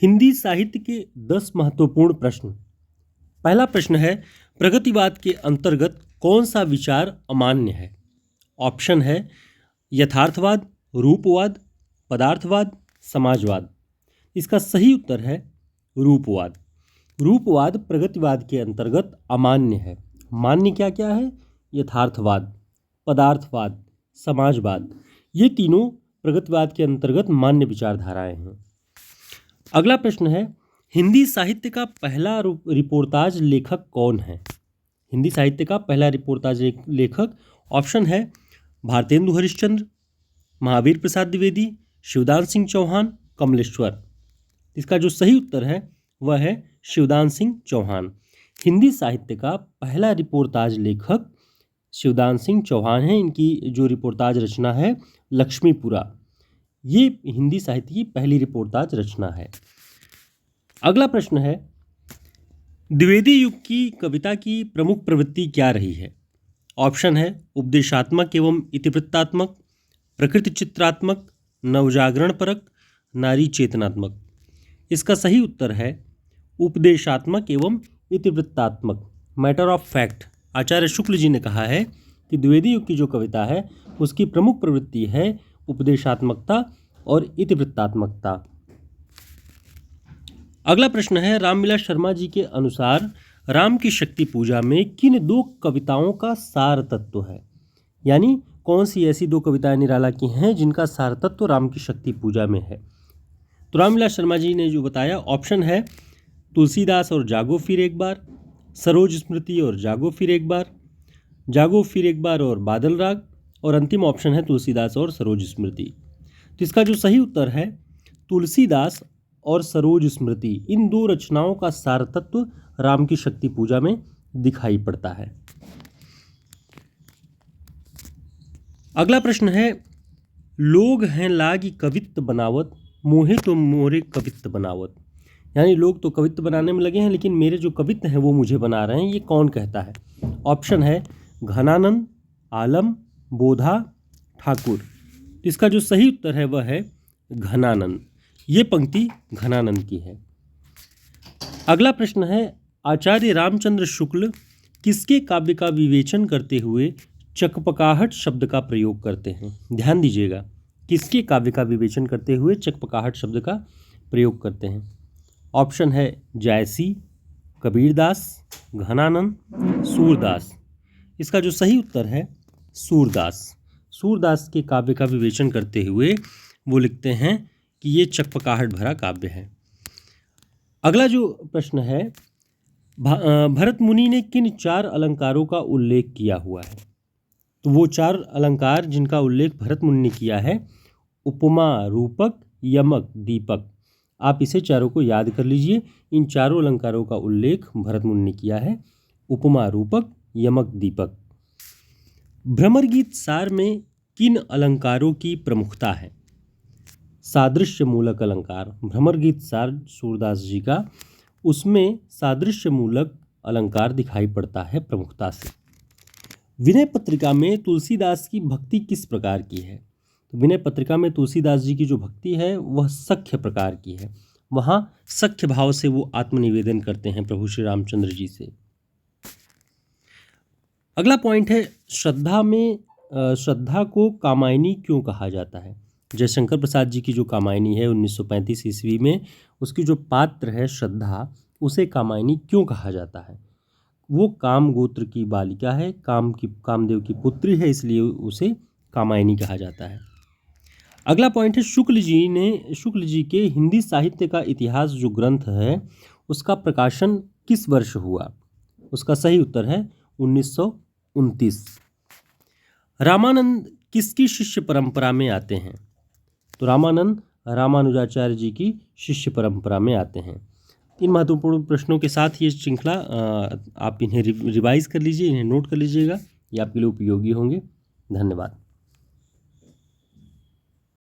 हिंदी साहित्य के 10 महत्वपूर्ण प्रश्न। पहला प्रश्न है, प्रगतिवाद के अंतर्गत कौन सा विचार अमान्य है? ऑप्शन है यथार्थवाद, रूपवाद, पदार्थवाद, समाजवाद। इसका सही उत्तर है रूपवाद। रूपवाद प्रगतिवाद के अंतर्गत अमान्य है। मान्य क्या क्या है? यथार्थवाद, पदार्थवाद, समाजवाद। ये तीनों प्रगतिवाद के अंतर्गत मान्य विचारधाराएं हैं। अगला प्रश्न है, हिंदी साहित्य का पहला रिपोर्टाज लेखक कौन है? हिंदी साहित्य का पहला रिपोर्टाज लेखक ऑप्शन है भारतेंदु हरिश्चंद्र, महावीर प्रसाद द्विवेदी, शिवदान सिंह चौहान, कमलेश्वर। इसका जो सही उत्तर है वह है शिवदान सिंह चौहान। हिंदी साहित्य का पहला रिपोर्टाज लेखक शिवदान सिंह चौहान है। इनकी जो रिपोर्टाज रचना है लक्ष्मीपुरा, ये हिंदी साहित्य की पहली रिपोर्टाज रचना है। अगला प्रश्न है, द्विवेदी युग की कविता की प्रमुख प्रवृत्ति क्या रही है? ऑप्शन है उपदेशात्मक एवं इतिवृत्तात्मक, प्रकृति चित्रात्मक, नवजागरण परक, नारी चेतनात्मक। इसका सही उत्तर है उपदेशात्मक एवं इतिवृत्तात्मक। मैटर ऑफ फैक्ट, आचार्य शुक्ल जी ने कहा है कि द्विवेदी युग की जो कविता है उसकी प्रमुख प्रवृत्ति है उपदेशात्मकता और इतिवृत्तात्मकता। अगला प्रश्न है, रामविलास शर्मा जी के अनुसार राम की शक्ति पूजा में किन दो कविताओं का सार तत्व है? यानी कौन सी ऐसी दो कविताएं निराला की हैं जिनका सार तत्व राम की शक्ति पूजा में है? तो रामविलास शर्मा जी ने जो बताया, ऑप्शन है तुलसीदास और जागो फिर एक बार, सरोज स्मृति और जागो फिर एक बार, जागो फिर एक बार और बादल राग, और अंतिम ऑप्शन है तुलसीदास और सरोज स्मृति। तो इसका जो सही उत्तर है तुलसीदास और सरोज स्मृति, इन दो रचनाओं का सार तत्व राम की शक्ति पूजा में दिखाई पड़ता है। अगला प्रश्न है, लोग हैं लागी कवित्त बनावत, मोहे तो मोरे कवित्त बनावत। यानी लोग तो कवित्त बनाने में लगे हैं लेकिन मेरे जो कवित्त हैं वो मुझे बना रहे हैं, ये कौन कहता है? ऑप्शन है घनानंद, आलम, बोधा, ठाकुर। तो इसका जो सही उत्तर है वह है घनानंद। ये पंक्ति घनानंद की है। अगला प्रश्न है, आचार्य रामचंद्र शुक्ल किसके काव्य का विवेचन करते हुए चकपकाहट शब्द का प्रयोग करते हैं? ध्यान दीजिएगा, किसके काव्य का विवेचन करते हुए चकपकाहट शब्द का प्रयोग करते हैं? ऑप्शन है जायसी, कबीरदास, घनानंद, सूरदास। इसका जो सही उत्तर है सूरदास। सूरदास के काव्य का विवेचन करते हुए वो लिखते हैं कि ये चकपकाहट भरा काव्य है। अगला जो प्रश्न है, भरत मुनि ने किन 4 अलंकारों का उल्लेख किया हुआ है? तो वो 4 अलंकार जिनका उल्लेख भरत मुनि ने किया है, उपमा, रूपक, यमक, दीपक। आप इसे चारों को याद कर लीजिए। इन चारों अलंकारों का उल्लेख भरत मुनि ने किया है, उपमा, रूपक, यमक, दीपक। भ्रमर गीत सार में किन अलंकारों की प्रमुखता है? सादृश्य मूलक अलंकार। भ्रमर गीत सार सूरदास जी का, उसमें सादृश्य मूलक अलंकार दिखाई पड़ता है प्रमुखता से। विनय पत्रिका में तुलसीदास की भक्ति किस प्रकार की है? तो विनय पत्रिका में तुलसीदास जी की जो भक्ति है वह सख्य प्रकार की है। वहाँ सख्य भाव से वो आत्मनिवेदन करते हैं प्रभु श्री रामचंद्र जी से। अगला पॉइंट है, श्रद्धा को कामायनी क्यों कहा जाता है? जयशंकर प्रसाद जी की जो कामायनी है 1935 ईस्वी में, उसकी जो पात्र है श्रद्धा, उसे कामायनी क्यों कहा जाता है? वो काम गोत्र की बालिका है, कामदेव की पुत्री है, इसलिए उसे कामायनी कहा जाता है। अगला पॉइंट है, शुक्ल जी के हिंदी साहित्य का इतिहास जो ग्रंथ है उसका प्रकाशन किस वर्ष हुआ? उसका सही उत्तर है 1929। रामानंद किसकी शिष्य परंपरा में आते हैं? तो रामानंद रामानुजाचार्य जी की शिष्य परंपरा में आते हैं। 3 महत्वपूर्ण प्रश्नों के साथ ये श्रृंखला आप इन्हें रिवाइज कर लीजिए, इन्हें नोट कर लीजिएगा, ये आपके लिए उपयोगी होंगे। धन्यवाद।